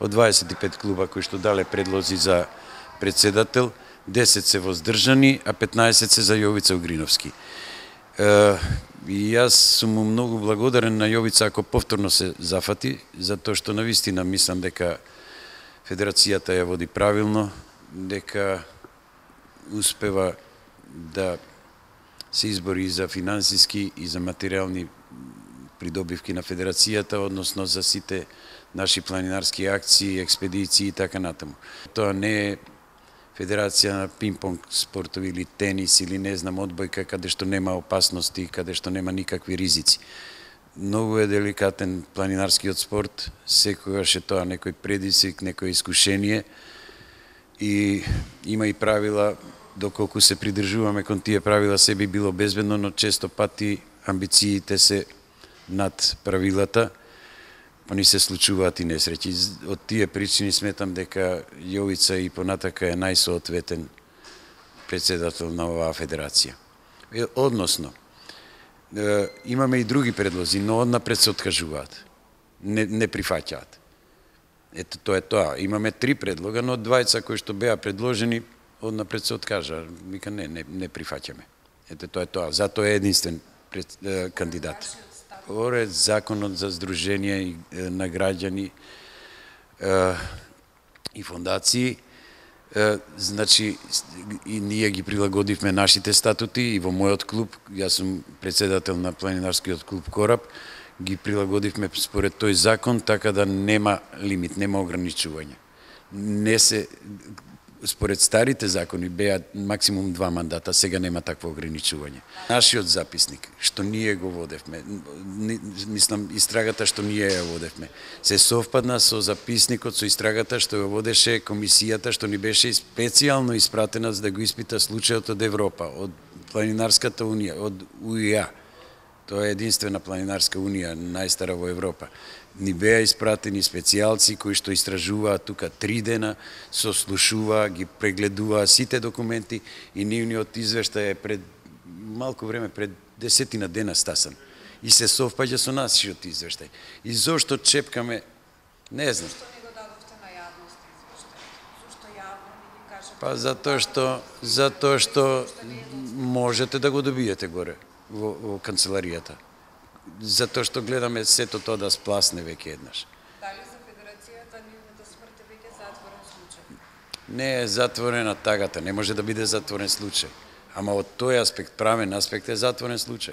Од 25 клуба кои што дале предлози за председател, 10 се воздржани, а 15 се за Јовица Угриновски. И јас сум му многу благодарен на Јовица ако повторно се зафати, затоа што навистина мислам дека Федерацијата ја води правилно, дека успева да се избори за финансиски и за материјални придобивки на Федерацијата, односно за сите наши планинарски акции, експедиции и така натаму. Тоа не е Федерација на пинг-понг спортови или тенис или не знам одбојка каде што нема опасности, каде што нема никакви ризици. Многу е деликатен планинарскиот спорт, секогаш е тоа некој предизвик, некој искушение и има и правила, доколку се придржуваме кон тие правила се би било безбедно, но често пати амбициите се над правилата, па ни се случуваат и несреќи. Од тие причини сметам дека Јовица и понатака е најсоодветен председател на оваа федерација. Односно, имаме и други предлози, но однапред се откажуваат. Не прифаќаат. Ето тоа е тоа. Имаме 3 предлога, но од 2 кои што беа предложени, однапред се откажа. Вика не прифаќаме. Ето тоа е тоа. Затоа е единствен кандидат. Според законот за здружение на граѓани и фондации, значи и ние ги прилагодивме нашите статути и во мојот клуб, јас сум председател на планинарскиот клуб Кораб, ги прилагодивме според тој закон, така да нема лимит, нема ограничување. Не се според старите закони беа максимум 2 мандата, сега нема такво ограничување. Нашиот записник, што ние го водевме, мислам, истрагата што ние ја водевме, се совпадна со записникот, со истрагата што ја водеше комисијата, што ни беше специјално испратена за да го испита случајот од Европа, од Планинарската унија, од УИА. Тоа е единствена планинарска унија, најстара во Европа. Ни беа испратени специјалци кои што истражуваат тука 3 дена, сослушуваат, ги прегледуваат сите документи и нивниот извештај е пред малку време, пред 10 дена стасан. И се совпаѓа со нашиот извештај. И зошто чепкаме, не знам. Зошто не го дадовте на јавност извештај? Зошто јавно не ги кажете? Па затоа што можете да го добиете горе во канцеларијата. Затоа што гледаме сето тоа да спласне веќе еднаш. Дали за Федерацијата нивната смрт е веќе затворен случај? Не е затворена тагата, не може да биде затворен случај. Ама од тој аспект, правен аспект е затворен случај.